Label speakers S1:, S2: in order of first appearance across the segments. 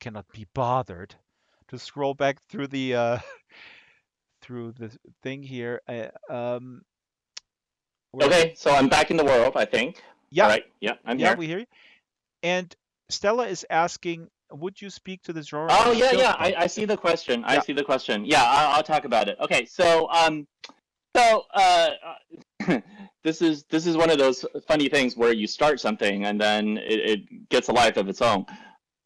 S1: cannot be bothered to scroll back through the through the thing here. Where
S2: Okay, so I'm back in the world, I think. All
S1: Yeah,
S2: right, yeah, I'm
S1: yeah,
S2: here.
S1: we hear you. And Stella is asking, would you speak to the genre of
S2: Oh yeah, yeah.
S1: silk
S2: I,
S1: punk?
S2: I see the question. I
S1: Yeah.
S2: see the question. Yeah, I'll talk about it. Okay, so this is one of those funny things where you start something and then it gets a life of its own.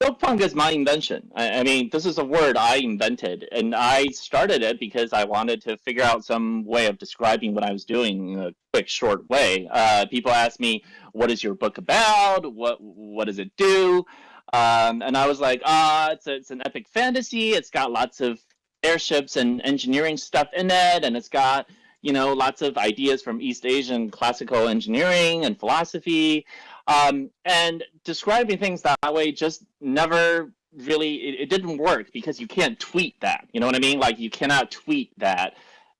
S2: Silkpunk is my invention. I mean, this is a word I invented, and I started it because I wanted to figure out some way of describing what I was doing in a quick, short way. People ask me, "What is your book about? What does it do?" And I was like, it's an epic fantasy. It's got lots of airships and engineering stuff in it, and it's got lots of ideas from East Asian classical engineering and philosophy. And describing things that way just never really it didn't work because you can't tweet that. You know what I mean? Like you cannot tweet that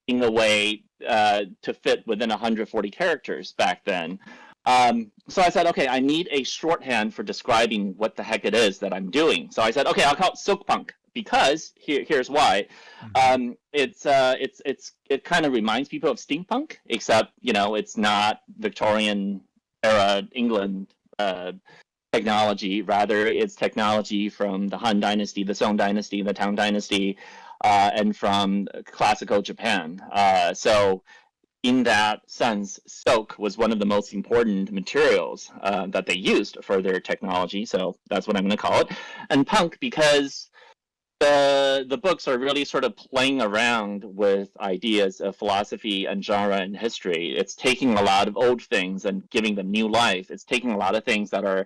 S2: in a way to fit within 140 characters back then. So I said, okay, I need a shorthand for describing what the heck it is that I'm doing. So I said, okay, I'll call it silkpunk because here's why.
S1: Hmm.
S2: It kind of reminds people of steampunk, except it's not Victorian era England technology. Rather, it's technology from the Han Dynasty, the Song Dynasty, the Tang Dynasty, and from classical Japan. So in that sense, silk was one of the most important materials that they used for their technology. So that's what I'm going to call it. And punk because the books are really sort of playing around with ideas of philosophy and genre and history. It's taking a lot of old things and giving them new life. It's taking a lot of things that are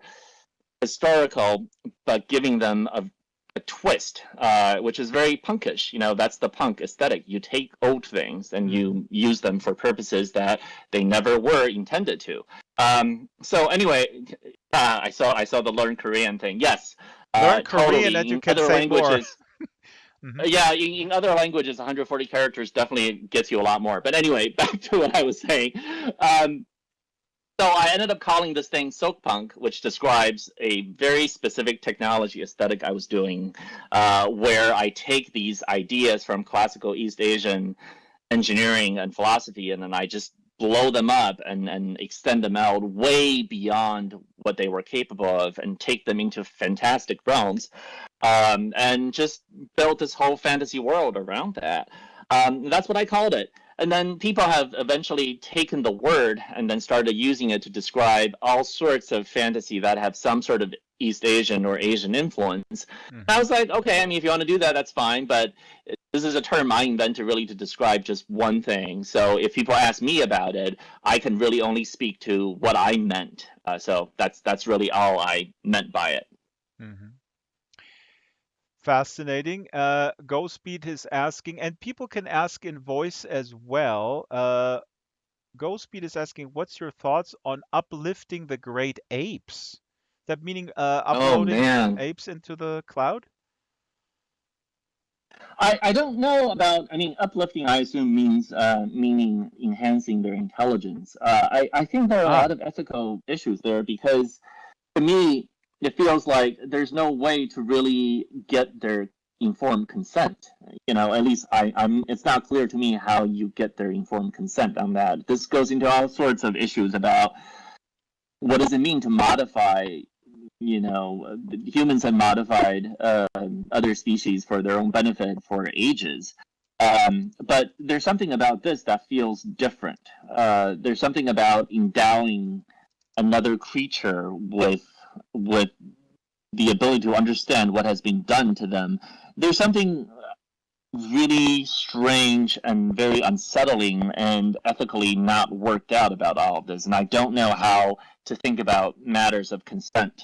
S2: historical, but giving them a twist, which is very punkish. That's the punk aesthetic. You take old things and
S1: Hmm.
S2: you use them for purposes that they never were intended to. So anyway, I saw the learn Korean thing. Yes,
S1: Learn Korean
S2: totally.
S1: and you
S2: In
S1: can
S2: other
S1: say more.
S2: languages,
S1: Hmm.
S2: yeah, in other languages, 140 characters definitely gets you a lot more. But anyway, back to what I was saying. Um, so I ended up calling this thing Soakpunk, which describes a very specific technology aesthetic I was doing, where I take these ideas from classical East Asian engineering and philosophy, and then I just blow them up and extend them out way beyond what they were capable of and take them into fantastic realms, and just built this whole fantasy world around that. That's what I called it. And then people have eventually taken the word and then started using it to describe all sorts of fantasy that have some sort of East Asian or Asian influence. And I
S1: Hmm.
S2: was like, okay, I mean, if you want to do that, that's fine. But this is a term I invented really to describe just one thing. So if people ask me about it, I can really only speak to what I meant. So that's really all I meant by it.
S1: Hmm. Fascinating. Ghostbeat is asking, and people can ask in voice as well. Ghostbeat is asking, what's your thoughts on uplifting the great apes? That meaning
S2: Oh
S1: uploading
S2: man.
S1: apes into the cloud?
S2: I don't know about. I mean, uplifting. I assume means meaning enhancing their intelligence. I think there are a
S1: Ah,
S2: lot of ethical issues there because to me it feels like there's no way to really get their informed consent. At least I'm. It's not clear to me how you get their informed consent on that. This goes into all sorts of issues about what does it mean to modify. Humans have modified other species for their own benefit for ages. But there's something about this that feels different. There's something about endowing another creature with the ability to understand what has been done to them. There's something really strange and very unsettling and ethically not worked out about all of this. And I don't know how to think about matters of consent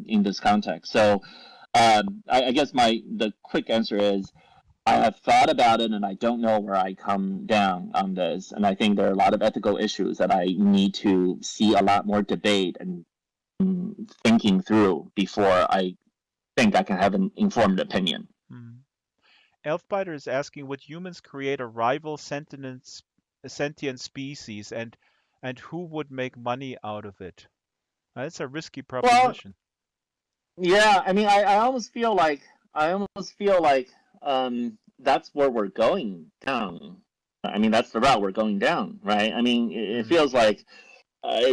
S2: in this context. So I guess the quick answer is I have thought about it and I don't know where I come down on this. And I think there are a lot of ethical issues that I need to see a lot more debate and thinking through before I think I can have an informed opinion.
S1: mhm. Elfbiter is asking, would humans create a rival sentient species, and who would make money out of it? That's a risky
S2: Well,
S1: proposition.
S2: Yeah, I mean, I almost feel like that's where we're going down. I mean, that's the route we're going down, right? I mean, it
S1: Hmm.
S2: feels like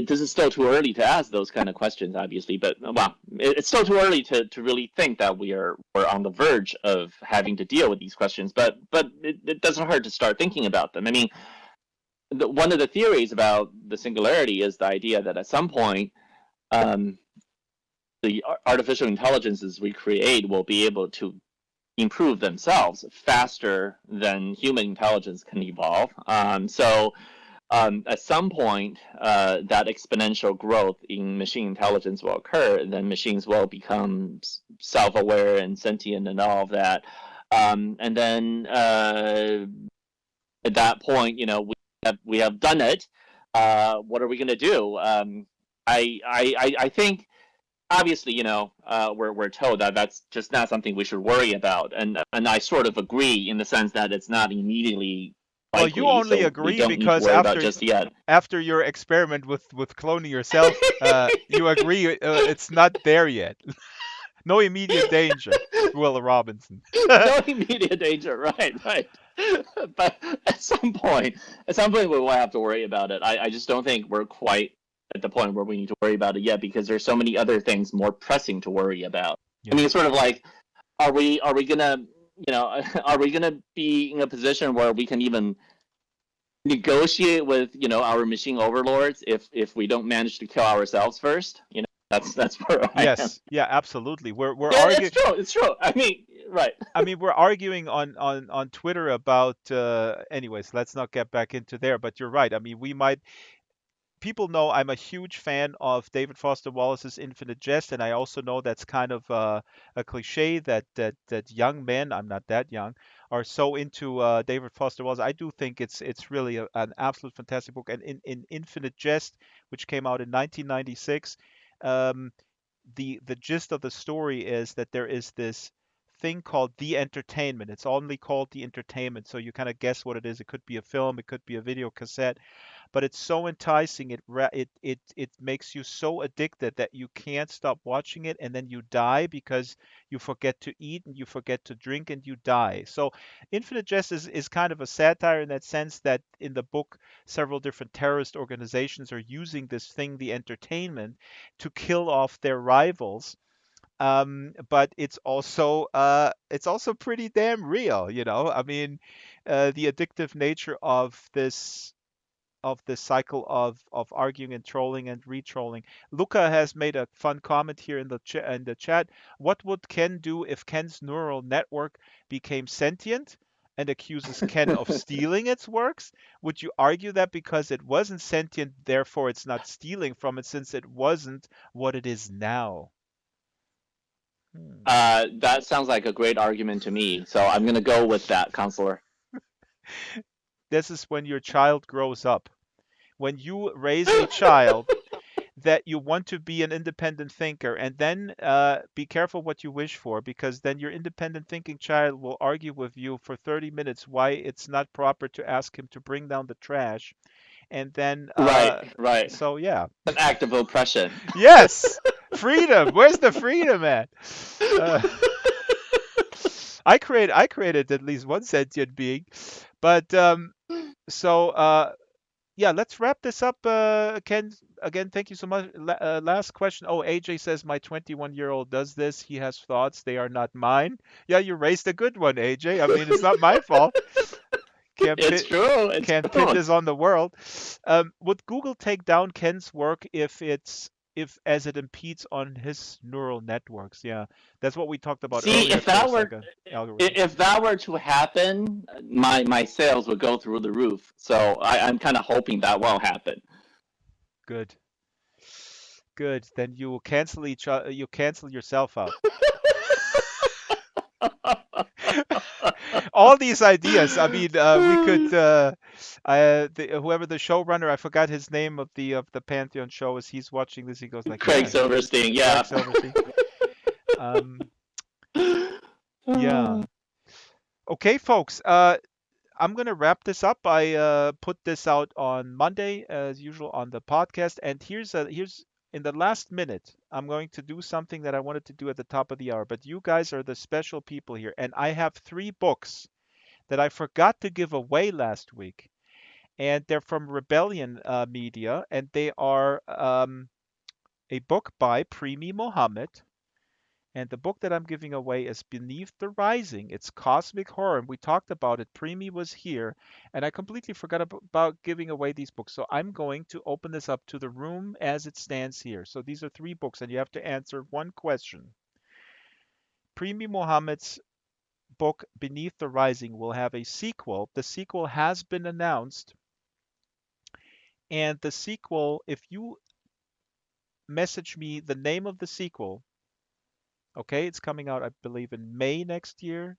S2: this is still too early to ask those kind of questions, obviously. But well, it's still too early to really think that we're on the verge of having to deal with these questions. But it doesn't hurt to start thinking about them. I mean, one of the theories about the singularity is the idea that at some point, um, the artificial intelligences we create will be able to improve themselves faster than human intelligence can evolve. So at some point, that exponential growth in machine intelligence will occur, and then machines will become self-aware and sentient and all of that. And then at that point, we have done it. What are we going to do? I think obviously, we're told that that's just not something we should worry about, and I sort of agree in the sense that it's not immediately
S1: Well, you
S2: likely,
S1: only
S2: so we
S1: agree
S2: don't need to
S1: because
S2: worry about just yet.
S1: after your experiment with cloning yourself, you agree it's not there yet. No immediate danger, Will Robinson.
S2: No immediate danger, right, right. But at some point, we will have to worry about it. I just don't think we're quite at the point where we need to worry about it yet because there's so many other things more pressing to worry about. I
S1: Yeah.
S2: mean, it's sort of like, are we gonna are we gonna be in a position where we can even negotiate with our machine overlords if we don't manage to kill ourselves first? That's where I am.
S1: Yes. Yeah. Absolutely. We're
S2: Yeah, it's
S1: arguing.
S2: true. It's true. I mean, right.
S1: I mean, we're arguing on Twitter about. Anyways, let's not get back into there. But you're right. I mean, we might people know I'm a huge fan of David Foster Wallace's Infinite Jest, and I also know that's kind of a cliche that young men, I'm not that young, are so into David Foster Wallace. I do think it's really an absolute fantastic book. And in Infinite Jest, which came out in 1996, um, the gist of the story is that there is this thing called the entertainment. It's only called the entertainment, so you kind of guess what it is. It could be a film, it could be a video cassette, but it's so enticing. It makes you so addicted that you can't stop watching it, and then you die because you forget to eat and you forget to drink and you die. So Infinite Jest is kind of a satire in that sense that in the book several different terrorist organizations are using this thing, the entertainment, to kill off their rivals. But it's also pretty damn real, you know. I mean, the addictive nature of this cycle of arguing and trolling and re-trolling. Luca has made a fun comment here in the chat. What would Ken do if Ken's neural network became sentient and accuses Ken of stealing its works? Would you argue that because it wasn't sentient, therefore it's not stealing from it since it wasn't what it is now? Hmm.
S2: That sounds like a great argument to me, so I'm gonna go with that, counselor.
S1: This is when your child grows up. When you raise a child that you want to be an independent thinker, and then be careful what you wish for, because then your independent thinking child will argue with you for 30 minutes why it's not proper to ask him to bring down the trash. And then,
S2: Right, right.
S1: so yeah.
S2: An act of oppression.
S1: Yes, freedom. Where's the freedom at? Uh, I created at least one sentient being, but yeah, let's wrap this up. Ken, again, thank you so much. Last question. Oh, AJ says my 21-year-old does this. He has thoughts. They are not mine. Yeah, you raised a good one, AJ. I mean, it's not my fault. Can't
S2: It's
S1: pit
S2: true. It's
S1: can't pin
S2: true.
S1: this on the world. Would Google take down Ken's work if as it impedes on his neural networks? Yeah, that's what we talked about
S2: See,
S1: earlier.
S2: if that
S1: Close like
S2: were
S1: a algorithm.
S2: if that were to happen, my sales would go through the roof. So I'm kind of hoping that won't happen.
S1: Good, good. Then you cancel yourself out. All these ideas. I mean, we could. Whoever the showrunner, I forgot his name of the Pantheon show. As he's watching this, he goes like,
S2: Craig
S1: "Yeah,
S2: Silverstein,
S1: Craig
S2: yeah.
S1: Silverstein." Um, yeah. Okay, folks. I'm gonna wrap this up. I put this out on Monday as usual on the podcast, and here's in the last minute, I'm going to do something that I wanted to do at the top of the hour, but you guys are the special people here. And I have three books that I forgot to give away last week. And they're from Rebellion Media, and they are a book by Primi Mohammed. And the book that I'm giving away is Beneath the Rising. It's cosmic horror, and we talked about it. Primi was here, and I completely forgot about giving away these books. So I'm going to open this up to the room as it stands here. So these are three books, and you have to answer one question. Primi Mohammed's book Beneath the Rising will have a sequel. The sequel has been announced, and the sequel, if you message me the name of the sequel, okay, it's coming out, I believe, in May next year.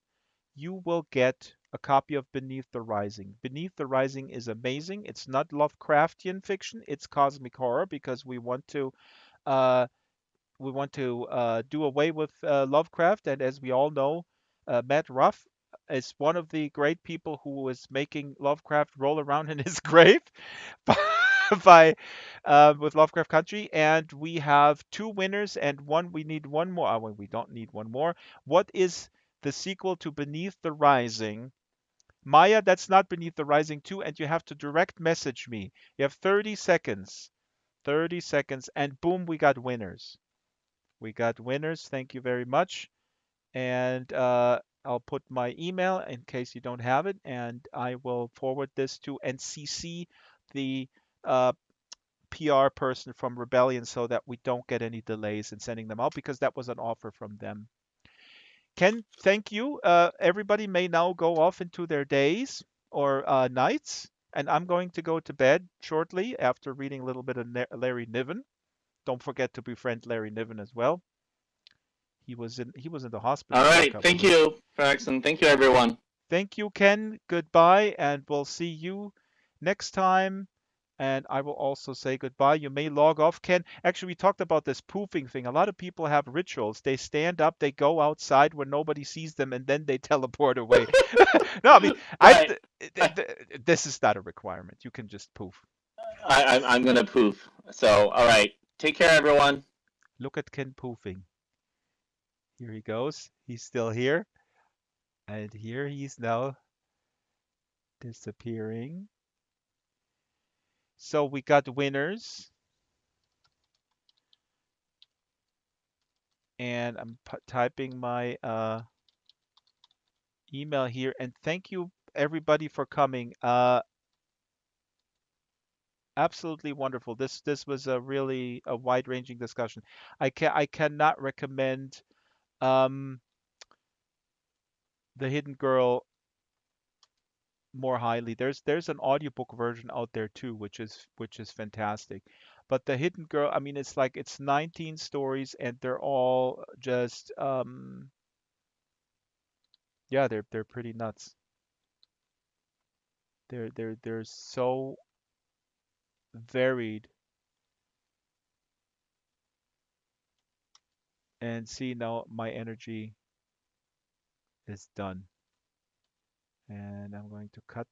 S1: You will get a copy of Beneath the Rising. Beneath the Rising is amazing. It's not Lovecraftian fiction, it's cosmic horror because uh, we want to do away with Lovecraft. And as we all know, Matt Ruff is one of the great people who is making Lovecraft roll around in his grave by with Lovecraft Country. And we have two winners and one. We need one more. Oh, well, we don't need one more. What is the sequel to Beneath the Rising? Maya, that's not Beneath the Rising 2, and you have to direct message me. You have 30 seconds. 30 seconds, and boom, we got winners. We got winners. Thank you very much. And I'll put my email in case you don't have it, and I will forward this to NCC, the uh, PR person from Rebellion, so that we don't get any delays in sending them out because that was an offer from them. Ken, thank you. Everybody may now go off into their days or nights, and I'm going to go to bed shortly after reading a little bit of Larry Niven. Don't forget to befriend Larry Niven as well. He was in the hospital
S2: All
S1: for a
S2: right.
S1: couple
S2: Thank
S1: weeks.
S2: you, Frax, and thank you, everyone.
S1: Thank you, Ken. Goodbye, and we'll see you next time. And I will also say goodbye. You may log off, Ken. Actually, we talked about this poofing thing. A lot of people have rituals. They stand up, they go outside where nobody sees them, and then they teleport away. No, I mean, I
S2: Right. I,
S1: this is not a requirement. You can just poof.
S2: I'm gonna poof. So, all right. Take care, everyone.
S1: Look at Ken poofing. Here he goes. He's still here, and here he's now disappearing. So we got winners, and I'm typing my email here. And thank you everybody for coming. Absolutely wonderful. This was a really a wide-ranging discussion. I cannot recommend um, The Hidden Girl more highly. There's an audiobook version out there too, which is fantastic. But The Hidden Girl, I mean, it's like it's 19 stories and they're all just yeah, they're pretty nuts. They're so varied. And see, now my energy is done. And I'm going to cut